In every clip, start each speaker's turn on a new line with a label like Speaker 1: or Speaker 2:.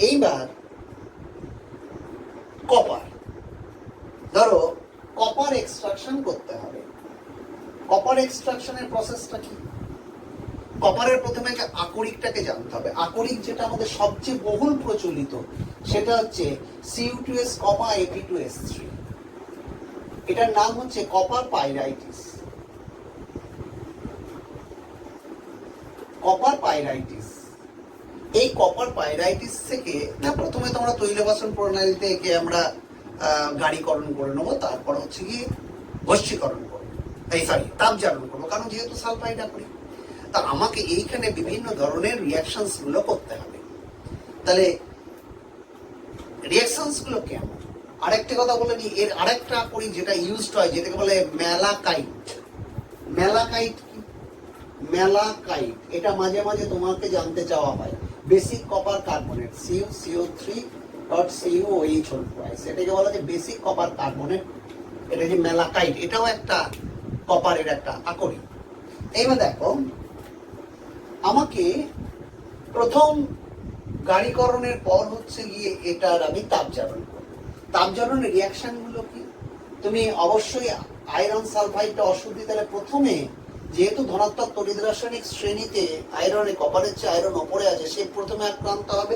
Speaker 1: এইবার কপার, ধরো copper extraction করতে হবে। কপার এক্সট্রাকশনের প্রসেসটা কি? কপারের প্রথমে আকরিকটাকে জানতে হবে। আকরিক যেটা আমাদের সবচেয়ে বহুল প্রচলিত সেটা হচ্ছে Cu2s, Ap2s3। এটার নাম হচ্ছে কপার পাইরাইটিস। কপার পাইরাইটিস, এই কপার পাইরাইটিস থেকে না প্রথমে তোমরা তৈল বাসন প্রণালীতে একে আমরা গাড়িকরণ করে নেবো, তারপর হচ্ছে কি বশীকরণ করবো, তাপজারণ করবো, কারণ যেহেতু সালফাইড আকরিক। তা আমাকে এইখানে বিভিন্ন ধরনের রিয়াকশনস গুলো করতে হবে। তাহলে রিয়াকশনস গুলো কেমন? আরেকটা কথা বলে নি, এর আরেকটা আকরিক যেটা ইউজড হয় যেটাকে বলে ম্যালাকাইট। ম্যালাকাইট কি? ম্যালাকাইট এটা মাঝে মাঝে তোমাকে জানতে চাওয়া হয়। বেসিক কপার কার্বনেট CuCO3.CuOH, এটাকে বলা হয় বেসিক কপার কার্বনেট। এটা যে ম্যালাকাইট, এটাও একটা কপারের একটা আকরিক। এইবার দেখো, আমাকে প্রথম গাড়িকরণের পর হচ্ছে গিয়ে এটার আমি তাপজারণ করব। তাপজারণের রিয়াকশন গুলো কি? তুমি অবশ্যই আয়রন সালফাইডটা অশুদ্ধি, তাহলে প্রথমে যেহেতু ধনাত্মক তড়িৎ রাসায়নিক শ্রেণীতে আয়রনে কপারের চেয়ে আয়রন ওপরে আছে, সে প্রথমে আক্রান্ত হবে।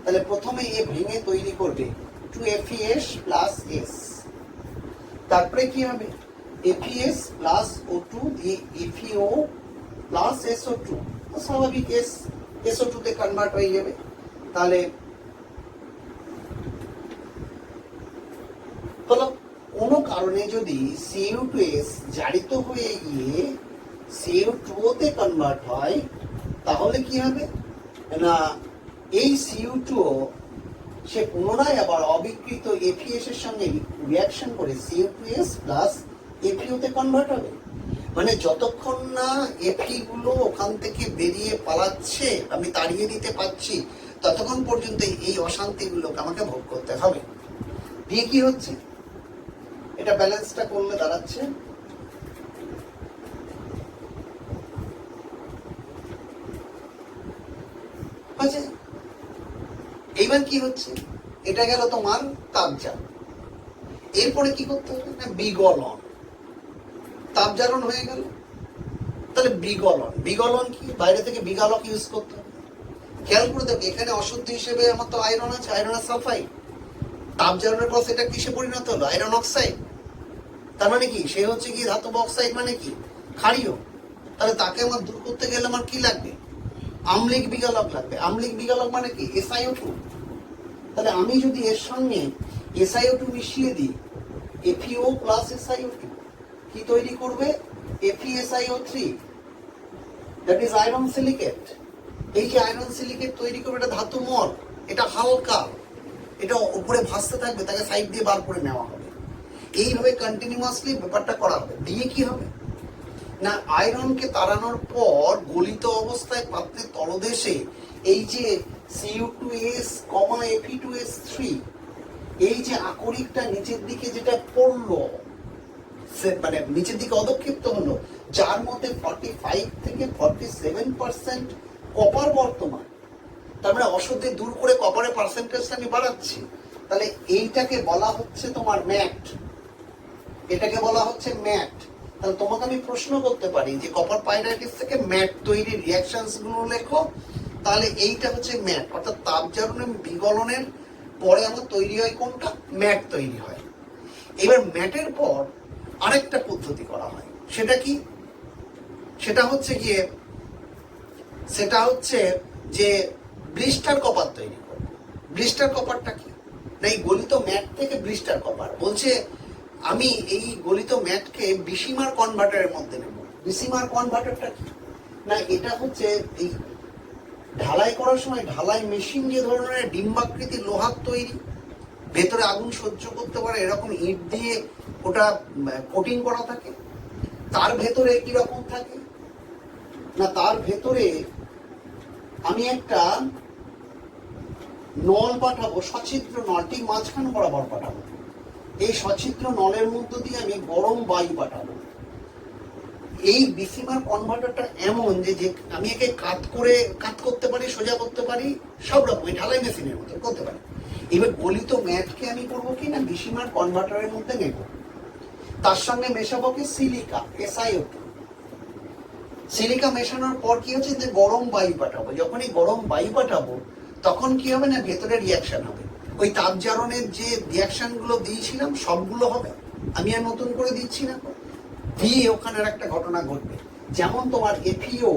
Speaker 1: তাহলে প্রথমে এ ভেঙে তৈরি করবে 2FeS প্লাস S। তারপরে কি হবে? FeS প্লাস O2 দিয়ে FeO প্লাস SO2, স্বাভাবিক SO2 তে কনভার্ট হয়ে যাবে। তাহলে কোনো কারণে যদি Cu2S জারিত হয়ে গিয়ে Cu2 তে কনভার্ট হয়, তাহলে কি হবে না এই Cu2 সে পুনরায় আবার অবিকৃত FeS এর সঙ্গে রিয়াকশন করে Cu2S প্লাস FeO তে কনভার্ট হবে। মানে যতক্ষণ না Fe গুলো ওখান থেকে বেরিয়ে পালাচ্ছে, আমি তাড়িয়ে দিতে পারছি, ততক্ষণ পর্যন্ত এই অশান্তিগুলোকে আমাকে ভোগ করতে হবে। দিয়ে কি হচ্ছে? এটা ব্যালেন্সটা করলে দাঁড়াচ্ছে আচ্ছা, এইবার কি হচ্ছে? এটা গেল তোমার তাপজারণ। এরপরে কি করতে হবে না বিগলন। তাপজারণ হয়ে গেল, তাহলে বিগলন। বিগলন কি? বাইরে থেকে বিগালক ইউজ করতে হবে। খেয়াল করে দেখো, এখানে অশুদ্ধ হিসেবে আমার তো আয়রন আছে, আয়রন সালফাইড। তাপজারণের পর সেটা কিসে পরিণত হলো? Iron oxide. তার মানে কি? সে হচ্ছে কি ধাতব অক্সাইড, মানে কি ক্ষারীয়। তাহলে তাকে আমার দূর করতে গেলে আমার কি লাগবে? আম্লিক বিগালক লাগবে। আম্লিক বিগালক মানে কি? SiO2। তাহলে আমি যদি এর সঙ্গে SiO2 মিশিয়ে দিই, FeO প্লাস SiO2 কি তৈরি করবে? FeSiO3, that is iron silicate. এই যে আয়রন সিলিকেট তৈরি করবে, এটা ধাতু মল, এটা হালকা, এটা উপরে ভাসতে থাকবে, তাকে সাইড দিয়ে বার করে নেওয়া হবে। এইভাবে কন্টিনিউয়াসলি ব্যাপারটা করা হবে। দিয়ে কি হবে না আয়রনকে তাড়ানোর পর গলিত অবস্থায় পাত্রের তলদেশে এই যে Cu2S, Fe2S3, এই যে আকরিকটা নিচের দিকে যেটা পড়লো, মানে নিচের দিকে অধক্ষিপ্ত হলো, যার মধ্যে 45 থেকে 47% কপার বর্তমান। তার মানে অশুদ্ধি দূর করে কপারের পার্সেন্টেজটা আমি বাড়াচ্ছি। তাহলে এইটাকে বলা হচ্ছে তোমার ম্যাট। এটাকে বলা হচ্ছে ম্যাট। তাহলে তোমাকে আমি প্রশ্ন করতে পারি যে কপার পাইরাইটিস থেকে ম্যাট তৈরির রিয়াকশনস গুলো লেখো। তাহলে এইটা হচ্ছে ম্যাট, অর্থাৎ তাপজারণ বিগলনের পরে আমার তৈরি হয় কোনটা? ম্যাট তৈরি হয়। এবার ম্যাটের পর আরেকটা পদ্ধতি করা হয়। সেটা কি? সেটা হচ্ছে যে ব্লিস্টার কপার তৈরি করবে। ব্লিস্টার কপারটা কি না এই গলিত ম্যাট থেকে ব্লিস্টার কপার বলছে আমি এই গলিত ম্যাটকে বিসিমার কনভার্টারের মধ্যে নেব। বিসিমার কনভার্টারটা কি না এটা হচ্ছে এই ঢালাই করার সময় ঢালাই মেশিন যে ধরনের ডিম্বাকৃতি লোহার তৈরি, ভেতরে আগুন সহ্য করতে পারে এরকম ইট দিয়ে ওটা কোটিং করা থাকে। তার ভেতরে কি রকম থাকে না তার ভেতরে আমি একটা নল পাঠাবো, সছিদ্র নল, ঠিক মাঝখানে বরাবর পাঠাবো। এই সছিদ্র নলের মধ্য দিয়ে আমি গরম বায়ু পাঠাবো। এই বিসিমার কনভার্টারটা এমন যে যে আমি একে কাট করতে পারি, সোজা করতে পারি, সব রকম ঢালাই মেশিনের মতো করতে পারি। এবার গলিত ম্যাটকে আমি করবো কি না বিসিমার কনভার্টারের মধ্যে নেব, তার সঙ্গে মেশাবো কি সিলিকা, SiO2। সিলিকা মেশানোর পর কি হচ্ছে যে গরম বায়ু পাঠাবো, যখনই গরম বায়ু পাঠাবো তখন কি হবে না ভেতরে রিয়াকশন হবে, ওই তাপজারণের যে রিয়াকশন গুলো দিয়েছিলাম সবগুলো হবে, আমি আর নতুন করে দিচ্ছি না, দিয়ে ওখানের একটা ঘটনা ঘটবে। যেমন তোমার FeO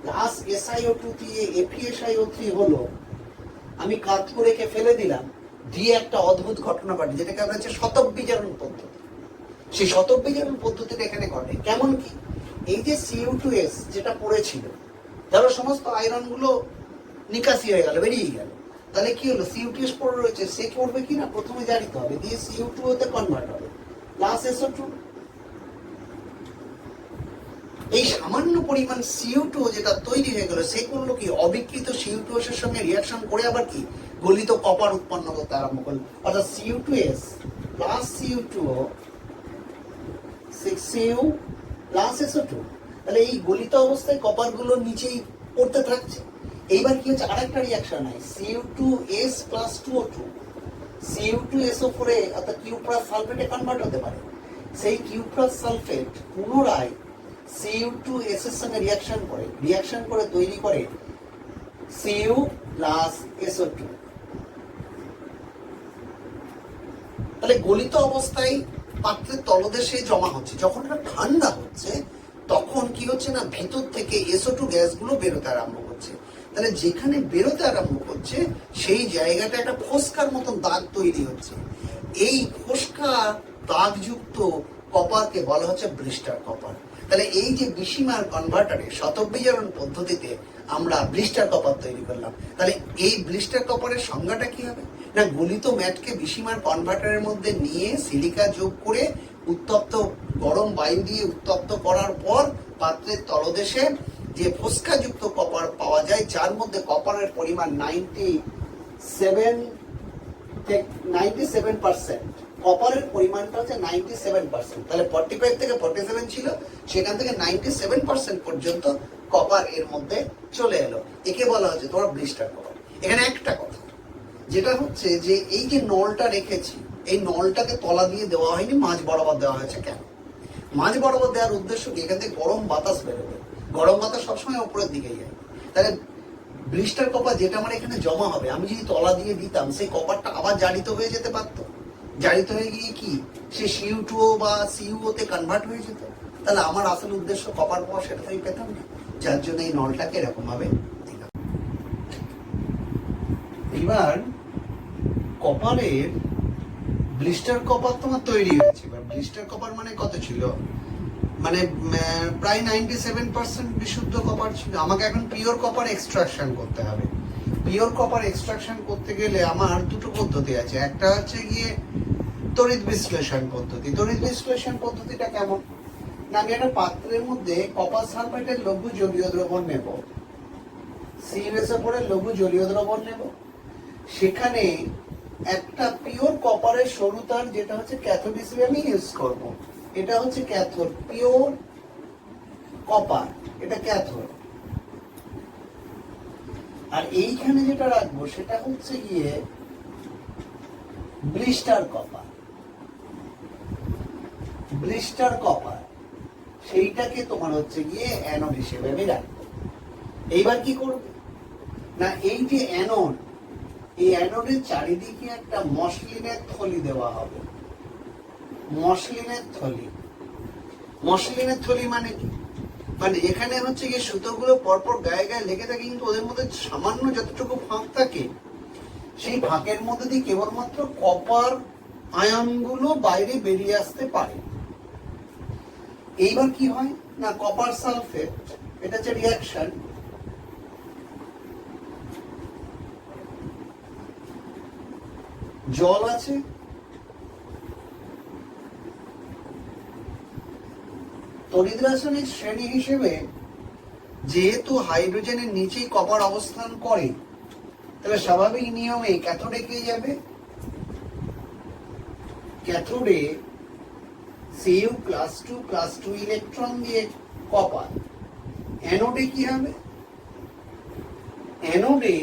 Speaker 1: প্লাস SiO2 দিয়ে FeSiO3 হলো, আমি কাত করে রেখে ফেলে দিলাম, দিয়ে একটা অদ্ভুত ঘটনা ঘটে যেটাকে আমরা হচ্ছে শতবিজারণ পদ্ধতি। সেই শতবিজারণ পদ্ধতিটা এখানে ঘটে কেমন কি, এই যে CO2S যেটা পড়েছিল, ধরো সমস্ত আয়রন গুলো নিকাশি হয়ে গেল, বেরিয়ে গেল, তাহলে কি হলো CO2S পড়ে রয়েছে, সে করবে কি না প্রথমে জারিতে হবে, দিয়ে CO2 তে কনভার্ট হবে প্লাস SO2। এই সামান্য পরিমাণ CO2 যেটা তৈরি হয়ে গেল, সে করলো কি অবিকৃত CO2S এর সঙ্গে রিয়াকশন করে আবার কি গলিত কপার উৎপন্ন করতে আরম্ভ করলো, অর্থাৎ CO2S plus CO2O 6Cu plus SO2। তাহলে এই গলিত অবস্থায় কপার গুলো নিচেই পড়তে থাকছে। এইবার কি হচ্ছে আরেকটা রিয়াকশন হয়, Cu2S প্লাস 2O2 Cu2SO4 অর্থাৎ Q প্লাস সালফেটে কনভার্ট হতে পারে। সেই Q প্লাস সালফেট পুনরায় Cu2S এর সঙ্গে রিয়াকশন করে তৈরি করে Cu প্লাস SO2। তাহলে গলিত অবস্থায় পাত্রের তলদেশে জমা হচ্ছে, যখন এটা ঠান্ডা হচ্ছে তখন কি হচ্ছে না ভিতর থেকে SO2 গ্যাসগুলো বেরোতে আরম্ভ করছে। তাহলে যেখানে বেরোতে আরম্ভ করছে সেই জায়গাটা একটা ফোস্কার মতন দাগ তৈরি হচ্ছে। এই ফোস্কা দাগযুক্ত কপারকে বলা হচ্ছে ব্লিস্টার কপার। তাহলে এই যে বিসিমার কনভার্টারে শতবিজারণ পদ্ধতিতে আমরা ব্লিস্টার কপার তৈরি করলাম, তাহলে এই ব্লিস্টার কপারের সংজ্ঞাটা কি হবে না গলিত ম্যাটকে বিসিমার কনভার্টারের মধ্যে নিয়ে সিলিকা যোগ করে উত্তপ্ত গরম বায়ু দিয়ে উত্তপ্ত করার পর পাত্রের তলদেশে যে ফোস্কাযুক্ত কপার পাওয়া যায়, যার মধ্যে কপারের পরিমাণ 97%, কপারের পরিমাণটা হচ্ছে 97%। তাহলে 45 থেকে 47 ছিল, সেখান থেকে 97% পর্যন্ত কপার এর মধ্যে চলে এলো, একে বলা হচ্ছে তোমার ব্লিস্টার কপার। এখানে একটা কথা যেটা হচ্ছে যে এই যে নলটা রেখেছি, এই নলটাকে তলা দিয়ে দেওয়া হয়নি, মাঝ বরাবর দেওয়া হয়েছে। কেন মাঝ বরাবর দেওয়ার উদ্দেশ্য কি, এখান থেকে গরম বাতাস বেরোবে, গরম বাতাস সবসময় উপরের দিকে যায়। তাহলে ব্লিস্টার কপার যেটা আমার এখানে জমা হবে, আমি যদি তলা দিয়ে দিতাম সেই কপারটা আবার জারিত হয়ে যেতে পারতো, জারিত হয়ে গিয়ে কি সে CO2O বা CuO তে কনভার্ট হয়ে যেত। তাহলে আমার আসল উদ্দেশ্য কপার পাওয়া, সেটা তো আমি পেতাম না, যার জন্য এই নলটাকে এরকম ভাবে দিলাম। এবার কপারের ব্লিস্টার কপার তোমার তৈরি হয়েছে। এবার ব্লিস্টার কপার মানে কত ছিল, মানে প্রায় 97% বিশুদ্ধ কপার ছিল। আমাকে এখন পিওর কপার এক্সট্রাকশন করতে হবে। পিওর কপার এক্সট্রাকশন করতে গেলে আমার দুটো পদ্ধতি আছে, একটা হচ্ছে গিয়ে তড়িৎ বিশ্লেষণ পদ্ধতি। তড়িৎ বিশ্লেষণ পদ্ধতিটা কেমন না, আমি একটা পাত্রের মধ্যে কপার সালফেটের লঘু জলীয় দ্রবণ নেব, CuSO4 এর লঘু জলীয় দ্রবণ নেব, সেখানে একটা পিওর কপারের সরু তার যেটা হচ্ছে ক্যাথোড হিসেবে আমি ইউজ করব। এটা হচ্ছে ক্যাথোড, পিওর কপার, এটা ক্যাথোড। আর এইখানে যেটা রাখবো সেটা হচ্ছে গিয়ে ব্লিস্টার কপার। ব্লিস্টার কপার সেইটাকে তোমার হচ্ছে গিয়ে অ্যানোড হিসেবে আমি রাখবো। এইবার কি করবে না, এই যে অ্যানোড, এই অ্যানোডের চারিদিকে একটা মসলিনের থলি দেওয়া হবে। মসলিনের থলি, মসলিনের থলি মানে কি, মানে এখানে হচ্ছে গিয়ে সুতোগুলো পরপর গায়ে গায়ে লেগে থাকে, কিন্তু ওদের মধ্যে সামান্য যতটুকু ফাঁক থাকে সেই ফাঁকের মধ্যে দিয়ে কেবলমাত্র কপার আয়নগুলো বাইরে বেরিয়ে আসতে পারে। এইবার কি হয় না, কপার সালফেট, এটা হচ্ছে রিয়াকশন, জল আছে, তড়িৎ রাসায়নিক শ্রেণী হিসেবে যেহেতু হাইড্রোজেনের নিচেই কপার অবস্থান করে, তাহলে স্বাভাবিক নিয়মে ক্যাথোডে কে যাবে, ক্যাথোডে Cu+2+2 ইলেকট্রন দিয়ে কপার। অ্যানোডে কি হবে? অ্যানোডে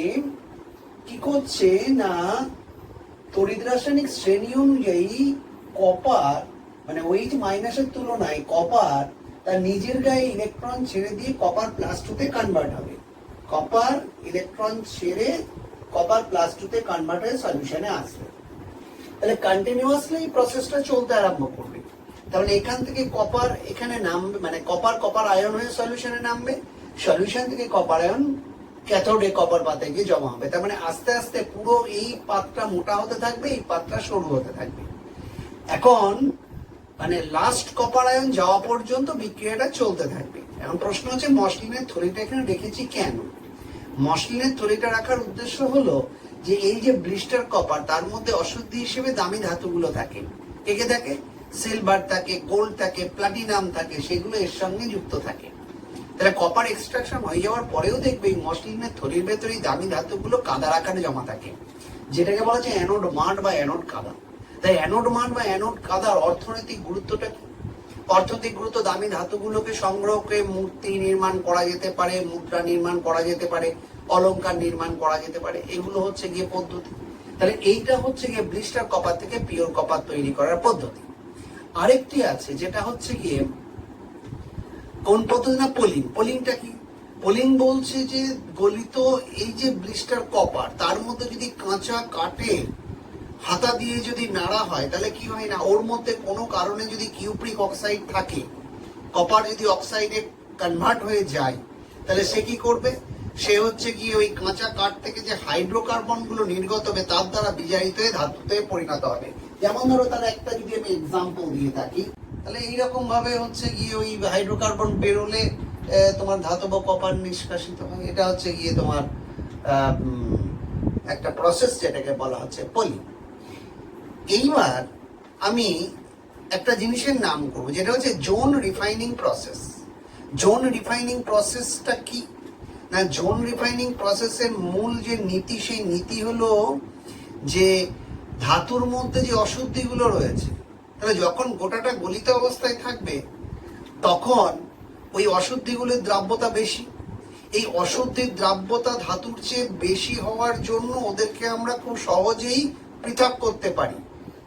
Speaker 1: কি করছে না তড়িৎ রাসায়নিক শ্রেণী অনুযায়ী কপার মানে ওই যে মাইনাসের তুলনায় কপার তার নিজের গায়ে ইলেকট্রন ছেড়ে দিয়ে কপার প্লাস টুতে কনভার্ট হবে। কপার ইলেকট্রন ছেড়ে কপার প্লাস টুতে কনভার্ট হয়ে সলিউশনে আসবে। তাহলে কন্টিনিউয়াসলি এই প্রসেসটা চলতে আরম্ভ করবে। তাহলে এখান থেকে কপার এখানে নামবে, মানে কপার আয়ন হয়ে সলিউশনে নামবে, সলিউশন থেকে কপার আয়ন ক্যাথোডে কপার পাতে গিয়ে জমা হবে। তার মানে আস্তে আস্তে পুরো এই পাতটা মোটা হতে থাকবে, এই পাতটা সরু হতে থাকবে। এখন মানে লাস্ট কপার আয়ন যাওয়া পর্যন্ত বিক্রিয়াটা চলতে থাকবে। এখন প্রশ্ন হচ্ছে মসলিনের থলিটা এখানে রেখেছি কেন? মসলিনের থলিটা রাখার উদ্দেশ্য হলো যে এই যে ব্লিস্টার কপার তার মধ্যে অশুদ্ধি হিসেবে দামি ধাতুগুলো থাকে। কে থাকে? সিলভার থাকে, গোল্ড থাকে, প্লাটিনাম থাকে, সেগুলো এর সঙ্গে যুক্ত থাকে। তাহলে কপার এক্সট্রাকশন হয়ে যাওয়ার পরেও দেখবে এই মসলিনের থলির ভেতরে দামি ধাতুগুলো কাদার আকারে জমা থাকে, যেটাকে বলা হচ্ছে অ্যানোড মাড বা অ্যানোড কাদা। তাই অ্যানোড মাড বা অ্যানোড কাদার অর্থনৈতিক গুরুত্বটা কি? অর্থনৈতিক গুরুত্ব দামি ধাতুগুলোকে সংগ্রহ করে মূর্তি নির্মাণ করা যেতে পারে, মুদ্রা নির্মাণ করা যেতে পারে, অলংকার নির্মাণ করা যেতে পারে, এগুলো হচ্ছে গিয়ে পদ্ধতি। তাহলে এইটা হচ্ছে গিয়ে ব্লিস্টার কপার থেকে পিওর কপার তৈরি করার পদ্ধতি। আরেকটি আছে যেটা হচ্ছে গিয়ে কোন পদ্ধতি না পোলিং। পোলিংটা কি? পোলিং বলছে যে গলিত এই যে ব্লিস্টার কপার তার মধ্যে যদি কাঁচা কাঠের হাতা দিয়ে যদি নাড়া হয় তাহলে কি হয় না ওর মধ্যে কোনো কারণে যদি কিউপ্রিক অক্সাইড থাকে, কপার যদি অক্সাইডে কনভার্ট হয়ে যায় তাহলে সে কি করবে? সে হচ্ছে গিয়ে ওই কাঁচা কাঠ থেকে যে হাইড্রোকার্বন গুলো নির্গত হবে তার দ্বারা বিজারিত হয়ে ধাতুতে পরিণত হবে। যেমন ধরো তার একটা যদি আমি এক্সাম্পল দিয়ে থাকি, তাহলে এইরকম ভাবে হচ্ছে গিয়ে ওই হাইড্রোকার্বন বেরোলে তোমার ধাতব কপার নিষ্কাশিত হয়। এটা হচ্ছে গিয়ে তোমার একটা প্রসেস যেটাকে বলা হচ্ছে পলি। এইবার আমি একটা জিনিসের নাম করবো যেটা হচ্ছে zone refining process. Zone refining প্রসেসটা কি না, জোন রিফাইনিং প্রসেসের মূল যে নীতি, সেই নীতি হলো যে ধাতুর মধ্যে যে অশুদ্ধিগুলো রয়েছে, তাহলে যখন গোটাটা গলিত অবস্থায় থাকবে তখন ওই অশুদ্ধিগুলোর দ্রাব্যতা বেশি। এই অশুদ্ধির দ্রাব্যতা ধাতুর চেয়ে বেশি হওয়ার জন্য ওদেরকে আমরা খুব সহজেই পৃথক করতে পারি।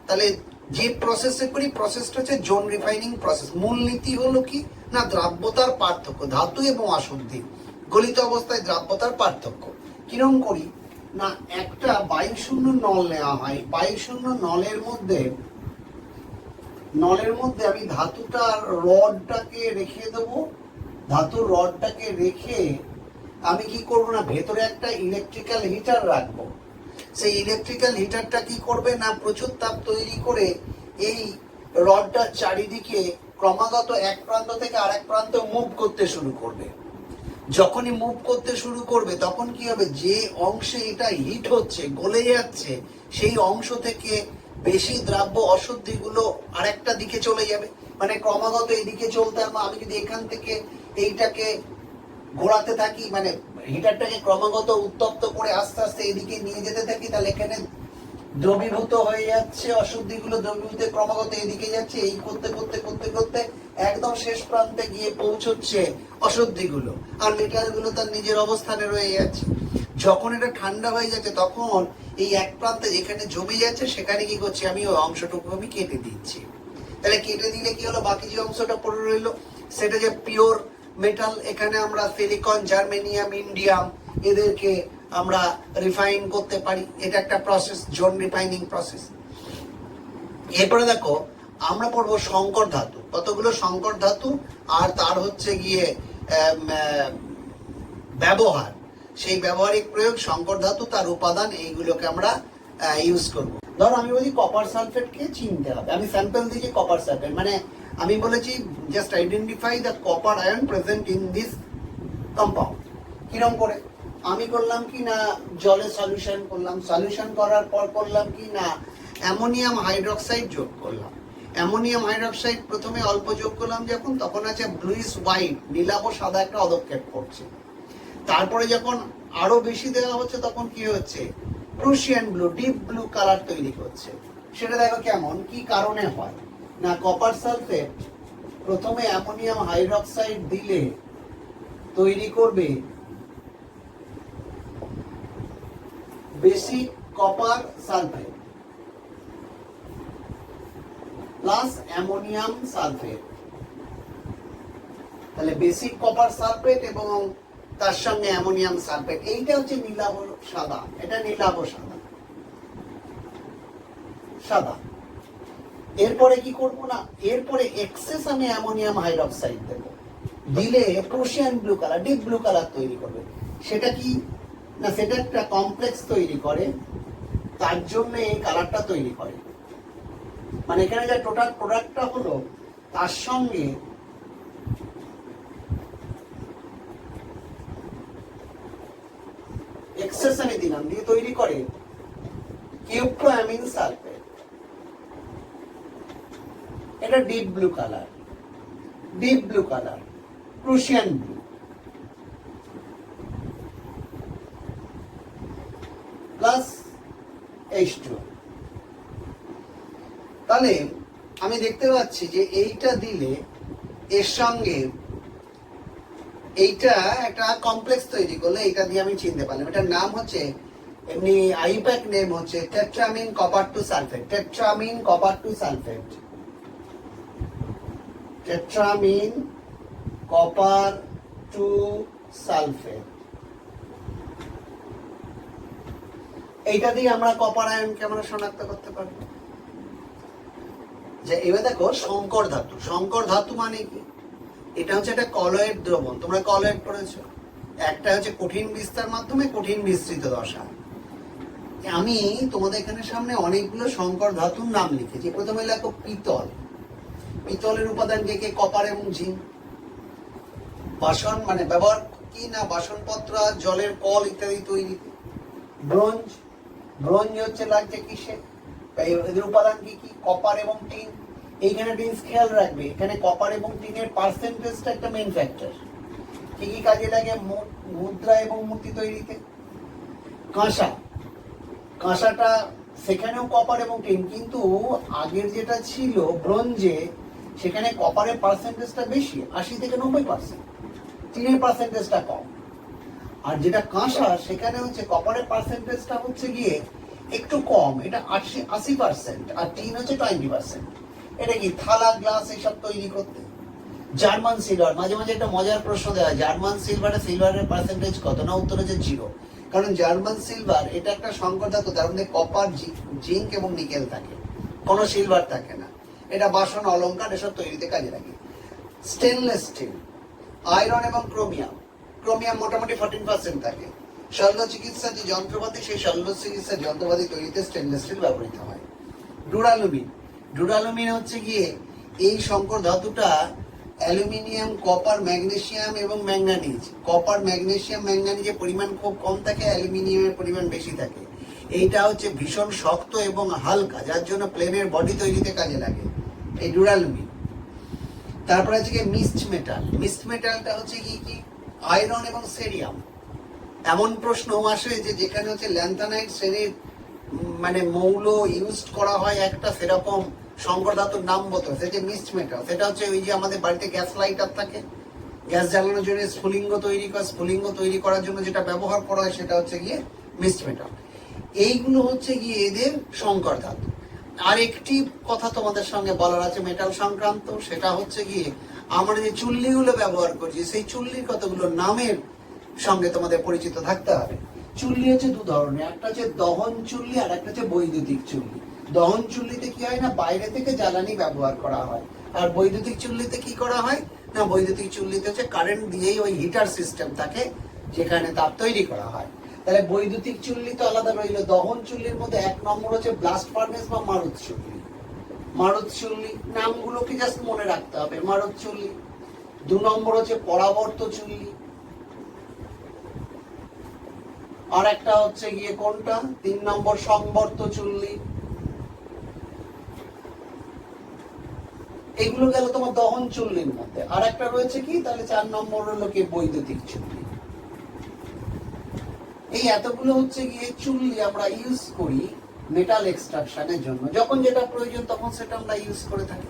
Speaker 1: তাহলে যে প্রসেসে করি প্রসেসটা হচ্ছে জোন রিফাইনিং প্রসেস। মূল নীতি হলো কি না দ্রাব্যতার পার্থক্য, ধাতু এবং অশুদ্ধি গলিত অবস্থায় দ্রাব্যতার পার্থক্য। কিরকম করি না, একটা বায়ুশূন্য নল নেওয়া হয়, বায়ুশূন্য নলের মধ্যে আমি ধাতুটার রডটাকে রেখে দেবো। ধাতুর রডটাকে রেখে আমি কি করবো না ভেতরে একটা ইলেকট্রিক্যাল হিটার রাখবো। সেই ইলেকট্রিক্যাল হিটারটা কি করবে না প্রচুর তাপ তৈরি করে এই রডটার চারিদিকে ক্রমাগত এক প্রান্ত থেকে আরেক প্রান্ত মুভ করতে শুরু করবে। যখনই মুভ করতে শুরু করবে তখন কি হবে, যে অংশে এটা হিট হচ্ছে গলে যাচ্ছে সেই অংশ থেকে বেশি দ্রাব্য অশুদ্ধিগুলো আরেকটা দিকে চলে যাবে। মানে ক্রমাগত এইদিকে চলতে আমি যদি এখান থেকে এইটাকে ঘোরাতে থাকি, মানে হিটারটাকে ক্রমাগত উত্তপ্ত করে আস্তে আস্তে এদিকে নিয়ে যেতে থাকি, তাহলে এখানে দ্রবীভূত হয়ে যাচ্ছে অশুদ্ধিগুলো, দ্রবীভূত ক্রমাগত এদিকে যাচ্ছে। এই করতে করতে করতে করতে একদম শেষ প্রান্তে গিয়ে পৌঁছচ্ছে অশুদ্ধিগুলো, আর মেটালগুলো তার নিজের অবস্থানে রয়ে যাচ্ছে। যখন এটা ঠান্ডা হয়ে যাচ্ছে তখন এই এক প্রান্তে যেখানে জমে যাচ্ছে সেখানে কি করছি আমি ওই অংশটুকু আমি কেটে দিচ্ছি। তাহলে কেটে দিলে কি হলো, বাকি যে অংশটা পড়ে রইলো সেটা যে পিওর মেটাল, এখানে আমরা সিলিকন, জার্মেনিয়াম, ইন্ডিয়াম এদেরকে আমরা রিফাইন করতে পারি। এটা একটা প্রসেস, জোন রিফাইনিং প্রসেস। এরপরে দেখো আমরা পড়বো সংকর ধাতু, কতগুলো সংকর ধাতু আর তার হচ্ছে গিয়ে ব্যবহার, সেই ব্যবহারিক প্রয়োগ, সংকর ধাতু, তার উপাদান, এইগুলোকে আমরা ইউজ করব। ধরো আমি বলি কপার সালফেটকে চিনতে হবে, আমি স্যাম্পল দিয়েছি কপার সালফেট, মানে আমি বলেছি just identify the copper ion present in this compound. কিরকম করে আমি করলাম কি না জলে সলিউশন করলাম, সলিউশন করার পর করলাম কি না অ্যামোনিয়াম হাইড্রোক্সাইড যোগ করলাম। অ্যামোনিয়াম হাইড্রোক্সাইড প্রথমে অল্প যোগ করলাম যখন, তখন আছে ব্লুইশ হোয়াইট, নীলাভ সাদা একটা অদক্ষেপ করছে। তারপরে যখন আরো বেশি দেওয়া হচ্ছে তখন কি হচ্ছে, Prussian blue, deep blue colour তৈরি হচ্ছে। সেটা দেখো কেমন, কি কারণে হয় না কপার সালফেট প্রথমে অ্যামোনিয়াম হাইড্রোক্সাইড দিলে তৈরি করবে basic copper sulphate plus ammonium sulphate. তাহলে বেসিক কপার সালফেট এবং তার সঙ্গে অ্যামোনিয়াম সালফেট, এইটা হচ্ছে নীলাভ সাদা, এটা নীলাভ সাদা সাদা। এরপরে কি করব না, এরপরে এক্সেস আমি অ্যামোনিয়াম হাইড্রোক্সাইড দেব, দিলে Prussian blue colour, deep blue colour তৈরি করবে। সেটা কি না, সেটা একটা কমপ্লেক্স তৈরি করে, তার জন্য এই কালারটা তৈরি করে। মানে এখানে যে টোটাল প্রোডাক্টটা হলো তার সঙ্গে এক্সেস আমি দিলাম, দিয়ে তৈরি করে কিউপ্রোঅ্যামিন সালফেট। এটা deep blue colour, deep blue colour, Prussian blue plus H2। তাহলে আমি দেখতে পাচ্ছি যে এইটা দিলে এর সঙ্গে এইটা একটা কমপ্লেক্স তৈরি করলে, এইটা দিয়ে আমি চিনতে পারলাম এটার নাম হচ্ছে, এমনি আইপ্যাক নেম হচ্ছে tetrammine copper two sulphate, tetrammine copper two sulphate, tetrammine copper two sulphate. এইটা দিয়ে আমরা কপার আয়নকে আমরা শনাক্ত করতে পারবো। যে এবার দেখো সংকর ধাতু, সংকর ধাতু মানে কি, এটা হচ্ছে একটা কলয়েড দ্রবণ, তোমরা কলয়েড পড়েছো। একটা হচ্ছে কঠিন বিস্তার মাধ্যমে, কঠিন মিশ্রিত দশা। আমি তোমাদের এখানে সামনে অনেকগুলো সংকর ধাতুর নাম লিখেছি। প্রথমে লেখো পিতল, পিতলের উপাদান কে কে, কপার এবং জিঙ্ক। বাসন মানে ব্যবহার কি না, বাসনপত্র, জলের কল ইত্যাদি তৈরি। ব্রোঞ্জ, ব্রোঞ্জ হচ্ছে লাগছে কিসে, এদের উপাদান কি কি, কপার এবং টিন। এইখানে টিন খেয়াল রাখবে, এখানে কপার এবং টিনের পার্সেন্টেজটা একটা মেইন ফ্যাক্টর। কি কি কাজে লাগে, মুদ্রা এবং মূর্তি তৈরিতে। কাঁসা, কাঁসাটা সেখানেও কপার এবং টিন, কিন্তু আগের যেটা ছিল ব্রোঞ্জে, সেখানে কপারের পার্সেন্টেজটা বেশি, 80 থেকে 90%, টিনের পার্সেন্টেজটা কম। আর যেটা কাঁসা, সেখানে হচ্ছে কপারের পার্সেন্টেজটা হচ্ছে গিয়ে একটু কম, এটা 80%, আর টিন হচ্ছে 20%। এটা কি থালা, গ্লাস এসব তৈরি করতে। জার্মান সিলভার, মাঝে মাঝে একটা মজার প্রশ্ন দেওয়া, জার্মান সিলভারের পার্সেন্টেজ কত, না উত্তর হচ্ছে 0। কারণ জার্মান সিলভার এটা একটা সংকর ধাতু, তার মধ্যে কপার, জিঙ্ক এবং নিকেল থাকে, কোনো সিলভার থাকে না। এটা বাসন, অলংকার এসব তৈরিতে কাজে লাগে। স্টেনলেস স্টিল, আয়রন এবং ক্রোমিয়াম, ক্রোমিয়াম মোটামুটি 14% থাকে। শল্য চিকিৎসার যে যন্ত্রপাতি, সেই শল্য চিকিৎসার যন্ত্রপাতি তৈরিতে স্টেনলেস স্টিল ব্যবহৃত হয়। ডুরালুমিন, ডুরালুমিন হচ্ছে গিয়ে এই সংকর ধাতুটা অ্যালুমিনিয়াম, কপার, ম্যাগনেসিয়াম এবং ম্যাঙ্গানিজ। কপার, ম্যাগনেসিয়াম, ম্যাঙ্গানিজের পরিমাণ খুব কম থাকে, অ্যালুমিনিয়ামের পরিমাণ বেশি থাকে। এইটা হচ্ছে ভীষণ শক্ত এবং হালকা, যার জন্য প্লেনের বডি তৈরিতে কাজে লাগে এই ডুরালুমিন। তারপরে হচ্ছে কি মিক্সড মেটাল, মিক্সড মেটালটা হচ্ছে কি কি, আয়রন এবং সেরিয়াম। এমন প্রশ্ন আসে যে যেখানে হচ্ছে ল্যান্থানাইট শ্রেণীর মানে মৌল ইউজ করা হয় একটা, সেরকম সংকর ধাতুর নাম বলতে, সেটা মিক্সড মেটাল। সেটা হচ্ছে ওই যে আমাদের বাড়িতে গ্যাস লাইটার থাকে, গ্যাস জ্বালানোর জন্য স্ফুলিঙ্গ তৈরি করা, স্ফুলিঙ্গ তৈরি করার জন্য যেটা ব্যবহার করা হয় সেটা হচ্ছে গিয়ে মিক্সড মেটাল। এইগুলো হচ্ছে গিয়ে এদের সংকর ধাতু। আর একটি কথা তোমাদের সঙ্গে বলার আছে মেটাল সংক্রান্ত, সেটা হচ্ছে গিয়ে আমরা যে চুল্লিগুলো ব্যবহার করছি, সেই চুল্লির কতগুলো নামের সঙ্গে তোমাদের পরিচিত থাকতে হবে। চুল্লি হচ্ছে দু ধরনের, একটা হচ্ছে দহন চুল্লি আর একটা হচ্ছে বৈদ্যুতিক চুল্লি। দহন চুল্লিতে কি হয় না, বাইরে থেকে জ্বালানি ব্যবহার করা হয়। আর বৈদ্যুতিক চুল্লিতে কি করা হয় না, বৈদ্যুতিক চুল্লিতে হচ্ছে কারেন্ট দিয়েই ওই হিটার সিস্টেম থাকে, যেখানে তাপ তৈরি করা হয়। তাহলে বৈদ্যুতিক চুল্লি তো আলাদা রইল। দহন চুল্লির মধ্যে 1 নম্বর হচ্ছে ব্লাস্ট ফার্নেস বা মারুত চুল্লি। মারুত চুল্লি নামগুলোকে জাস্ট মনে রাখতে হবে, মারুত চুল্লি। 2 নম্বর হচ্ছে পরাবর্ত চুল্লি। আর একটা হচ্ছে গিয়ে কোনটা, 3 নম্বর সংবর্ত চুল্লি। এগুলো গেল তোমার দহন চুল্লির মধ্যে। আর একটা রয়েছে কি, তাহলে 4 নম্বর হলো কি বৈদ্যুতিক চুল্লি। এই এতগুলো হচ্ছে গিয়ে চুল্লি আমরা ইউজ করি মেটাল এক্সট্রাকশনের জন্য, যখন যেটা প্রয়োজন তখন সেটা আমরা ইউজ করে থাকি।